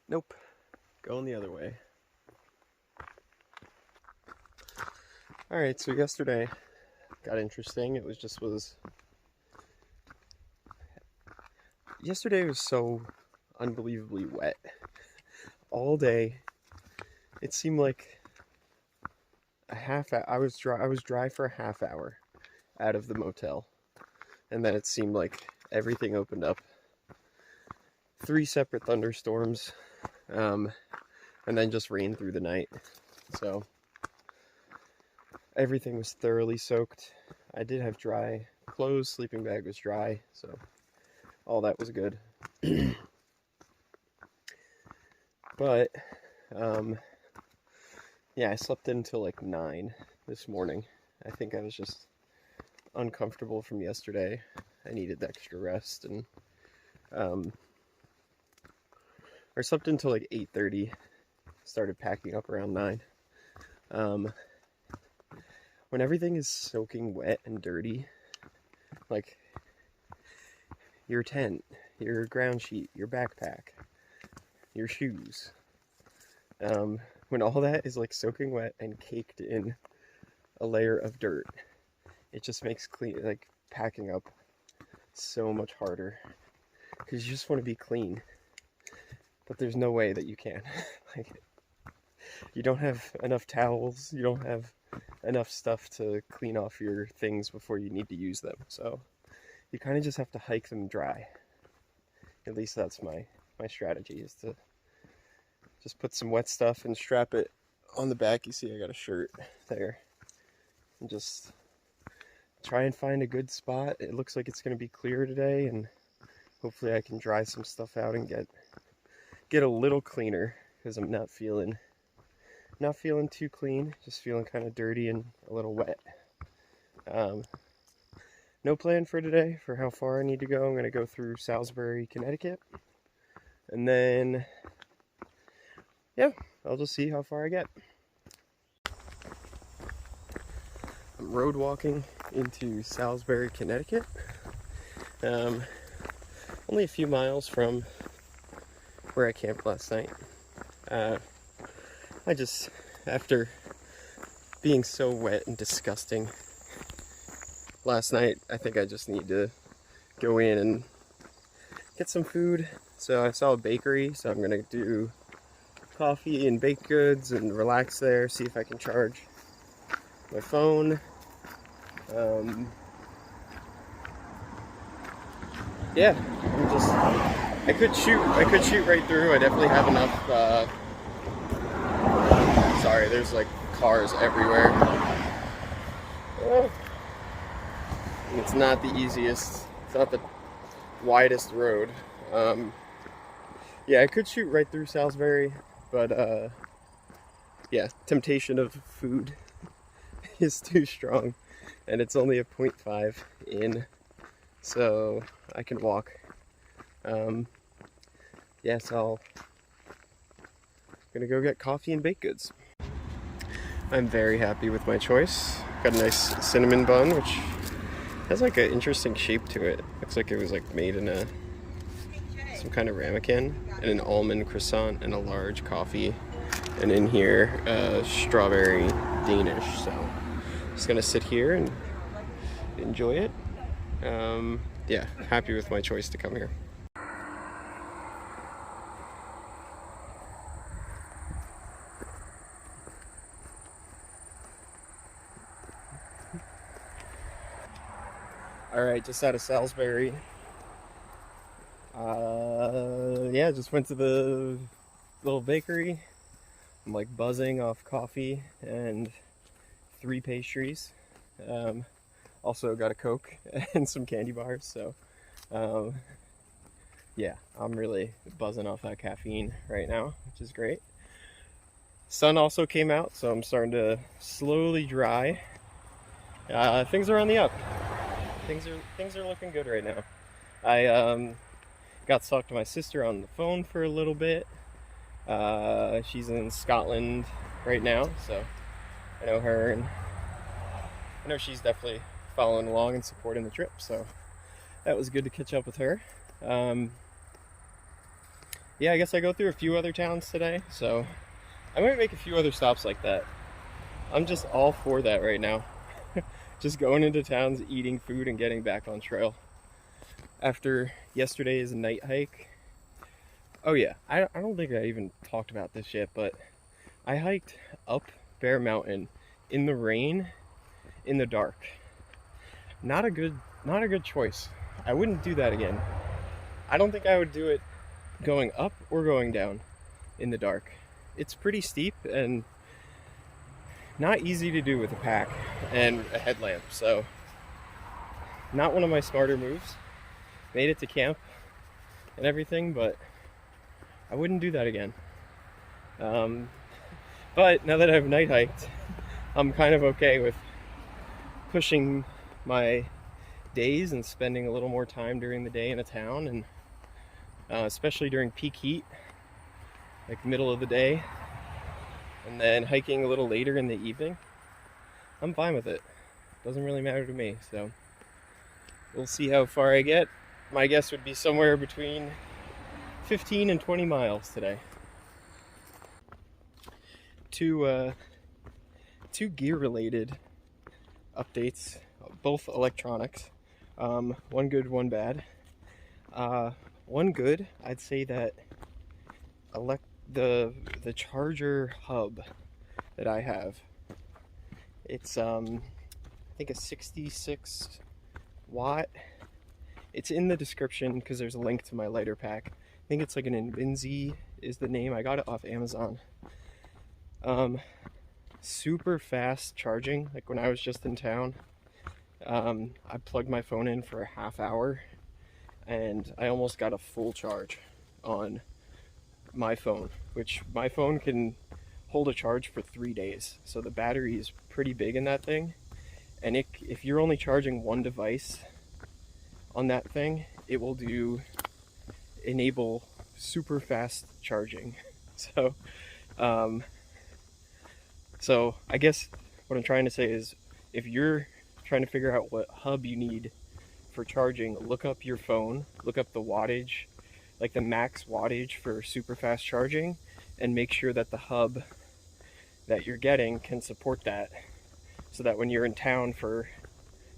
Nope, going the other way. Alright, so yesterday got interesting. Yesterday was so unbelievably wet. All day, it seemed like I was dry for a half hour out of the motel. And then it seemed like everything opened up. 3 separate thunderstorms, and then just rain through the night. So everything was thoroughly soaked. I did have dry clothes, sleeping bag was dry, so all that was good. But, yeah, I slept in until like 9 this morning. I think I was just uncomfortable from yesterday. I needed the extra rest, and I slept until like 8:30. Started packing up around 9. When everything is soaking wet and dirty, like your tent, your ground sheet, your backpack, your shoes, when all that is like soaking wet and caked in a layer of dirt, it just makes packing up so much harder, because you just want to be clean, but there's no way that you can. Like, you don't have enough towels, you don't have enough stuff to clean off your things before you need to use them, so you kind of just have to hike them dry. At least that's my strategy, is to just put some wet stuff and strap it on the back. You see I got a shirt there, and just try and find a good spot. It looks like it's going to be clear today, and hopefully I can dry some stuff out and get a little cleaner, because I'm not feeling too clean, just feeling kind of dirty and a little wet. No plan for today for how far I need to go. I'm going to go through Salisbury, Connecticut, and then, yeah, I'll just see how far I get. I'm road walking into Salisbury, Connecticut. Only a few miles from where I camped last night. After being so wet and disgusting last night, I think I just need to go in and get some food. So I saw a bakery, so I'm gonna do coffee and baked goods and relax there, see if I can charge my phone. Yeah, I could shoot right through. I definitely have enough. Sorry, there's like cars everywhere. It's not the easiest, it's not the widest road. Yeah, I could shoot right through Salisbury, but yeah, temptation of food is too strong, and it's only a 0.5 in, so I can walk. Yeah, so I'm gonna go get coffee and baked goods. I'm very happy with my choice. Got a nice cinnamon bun, which has like an interesting shape to it. Looks like it was like made in some kind of ramekin, and an almond croissant and a large coffee. And in here, strawberry Danish. So just gonna sit here and enjoy it. Yeah, happy with my choice to come here. Alright, just out of Salisbury. Yeah, just went to the little bakery. I'm like buzzing off coffee and 3 pastries. Also got a Coke and some candy bars, so yeah, I'm really buzzing off that caffeine right now, which is great. Sun also came out, so I'm starting to slowly dry. Things are on the up. Things are looking good right now. I got to talk to my sister on the phone for a little bit. She's in Scotland right now, so I know her, and I know she's definitely following along and supporting the trip, so that was good to catch up with her. yeah, I guess I go through a few other towns today, so I might make a few other stops like that. I'm just all for that right now. Just going into towns, eating food, and getting back on trail. After yesterday's night hike, oh yeah, I don't think I even talked about this yet, but I hiked up Bear Mountain in the rain, in the dark. Not a good choice. I wouldn't do that again. I don't think I would do it going up or going down in the dark. It's pretty steep and not easy to do with a pack and a headlamp, so not one of my smarter moves. Made it to camp and everything, but I wouldn't do that again. But now that I've night hiked, I'm kind of okay with pushing my days and spending a little more time during the day in a town, and especially during peak heat, like middle of the day, and then hiking a little later in the evening. I'm fine with it. Doesn't really matter to me, so we'll see how far I get. My guess would be somewhere between 15 and 20 miles today. Two gear-related updates, both electronics. One good, one bad. One good, I'd say that the charger hub that I have, it's I think a 66 watt. It's in the description because there's a link to my lighter pack. I think it's like an Invinzi is the name. I got it off Amazon. Super fast charging. Like when I was just in town, I plugged my phone in for a half hour and I almost got a full charge on my phone, which my phone can hold a charge for 3 days. So the battery is pretty big in that thing. And if you're only charging one device on that thing, it will enable super fast charging. So I guess what I'm trying to say is, if you're trying to figure out what hub you need for charging, look up your phone, look up the wattage, like the max wattage for super fast charging, and make sure that the hub that you're getting can support that, so that when you're in town for,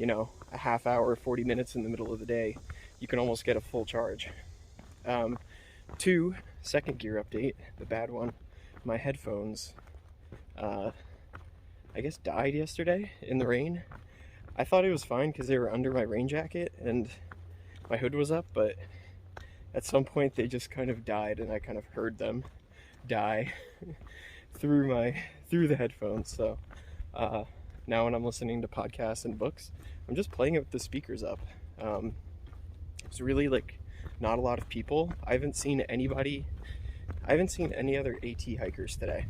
a half hour, 40 minutes in the middle of the day, you can almost get a full charge. Second gear update, the bad one, my headphones, I guess died yesterday in the rain. I thought it was fine because they were under my rain jacket and my hood was up, but at some point they just kind of died, and I kind of heard them die through the headphones. So now when I'm listening to podcasts and books, I'm just playing it with the speakers up. It's really like not a lot of people. I haven't seen any other AT hikers today.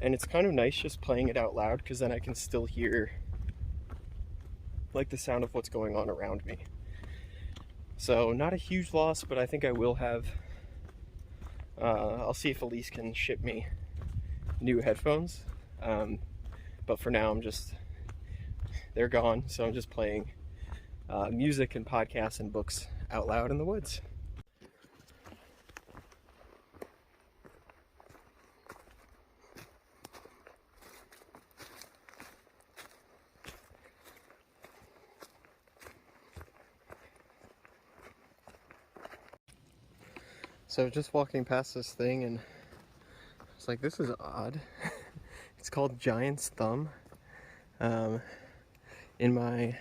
And it's kind of nice just playing it out loud, because then I can still hear like the sound of what's going on around me. So not a huge loss, but I think I will have, I'll see if Elise can ship me new headphones. But for now, they're gone. So I'm just playing music and podcasts and books out loud in the woods. So just walking past this thing, and I was like, this is odd. It's called Giant's Thumb. In my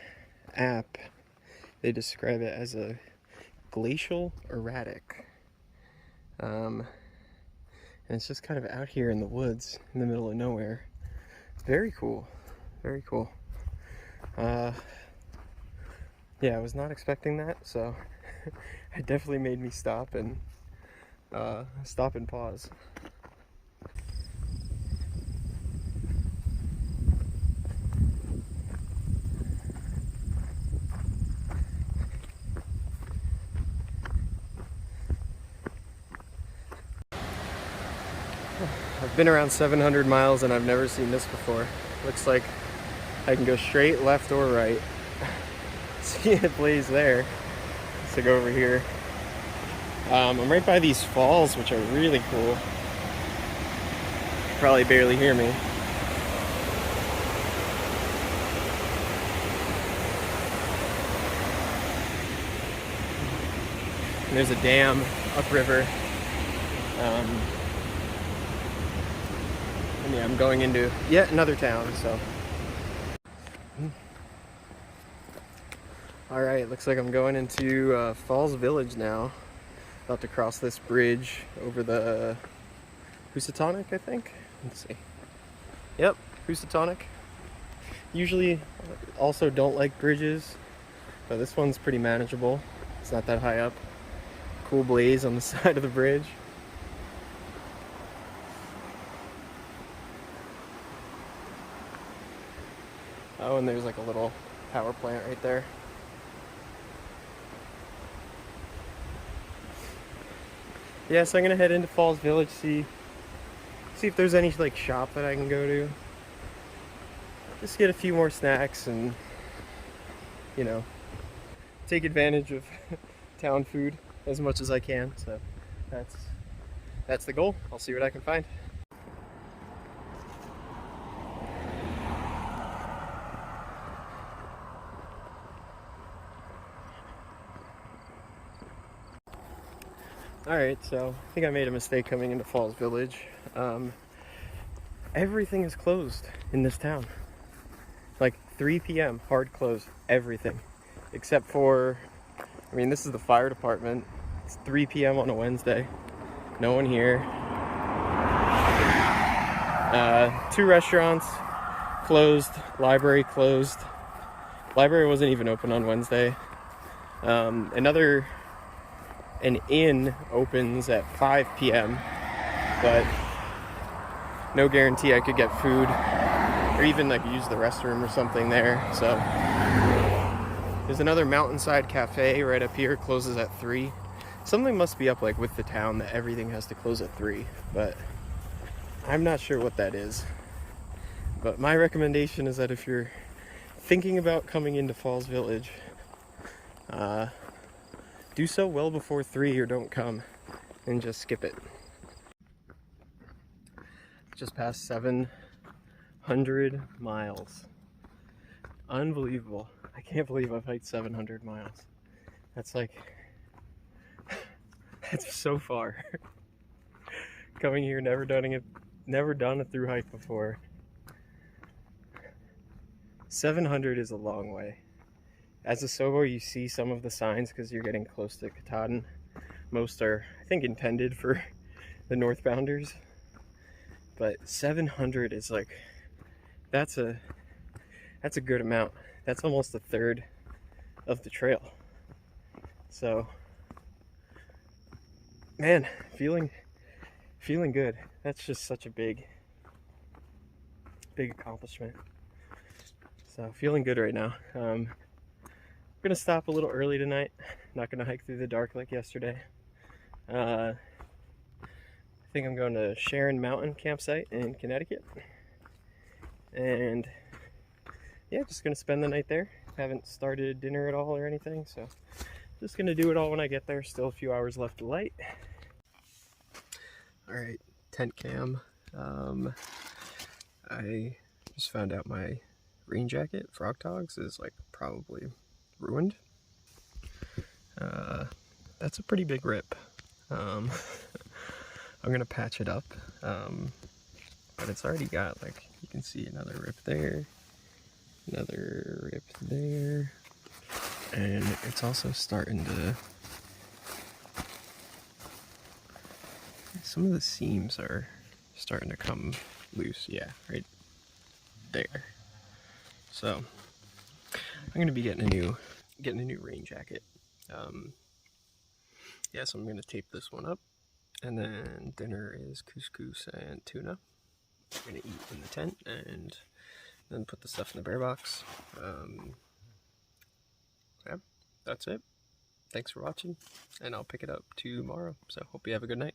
app, they describe it as a glacial erratic. And it's just kind of out here in the woods, in the middle of nowhere. Very cool. Very cool. Yeah, I was not expecting that, so it definitely made me stop and pause. I've been around 700 miles and I've never seen this before. Looks like I can go straight, left, or right. See, it plays there. So go over here. I'm right by these falls, which are really cool. You probably barely hear me. And there's a dam upriver. And yeah, I'm going into yet another town, so. Alright, looks like I'm going into Falls Village now. About to cross this bridge over the Housatonic, I think. Let's see. Yep, Housatonic. Usually also don't like bridges, but this one's pretty manageable. It's not that high up. Cool blaze on the side of the bridge. Oh, and there's like a little power plant right there. Yeah, so I'm gonna head into Falls Village, see if there's any like shop that I can go to. Just get a few more snacks and, you know, take advantage of town food as much as I can. So that's the goal. I'll see what I can find. Alright, so I think I made a mistake coming into Falls Village. Everything is closed in this town. Like 3 p.m. hard close, everything. Except for, I mean, this is the fire department. It's 3 p.m. on a Wednesday. No one here. 2 restaurants closed, library closed. Library wasn't even open on Wednesday. An inn opens at 5 p.m. but no guarantee I could get food or even like use the restroom or something there. So there's another mountainside cafe right up here, closes at 3. Something must be up like with the town that everything has to close at 3, but I'm not sure what that is. But my recommendation is that if you're thinking about coming into Falls Village, do so well before 3 or don't come and just skip it. Just past 700 miles. Unbelievable. I can't believe I've hiked 700 miles. That's like, that's so far. Coming here, never done a through hike before. 700 is a long way. As a SOBO, you see some of the signs because you're getting close to Katahdin. Most are, I think, intended for the northbounders. But 700 is like, that's a good amount. That's almost a third of the trail. So, man, feeling good. That's just such a big accomplishment. So, feeling good right now. I'm gonna stop a little early tonight. Not gonna hike through the dark like yesterday. I think I'm going to Sharon Mountain campsite in Connecticut. And yeah, just gonna spend the night there. Haven't started dinner at all or anything, so just gonna do it all when I get there. Still a few hours left of light. Alright, tent cam. I just found out my rain jacket, Frog Togs, is like probably ruined. That's a pretty big rip. I'm gonna patch it up, but it's already got, like, you can see another rip there, another rip there, and it's also starting to, some of the seams are starting to come loose. Yeah, right there. So I'm gonna be getting a new rain jacket. Yeah, so I'm gonna tape this one up, and then dinner is couscous and tuna. I'm gonna eat in the tent and then put the stuff in the bear box. Yeah, that's it. Thanks for watching, and I'll pick it up tomorrow. So hope you have a good night.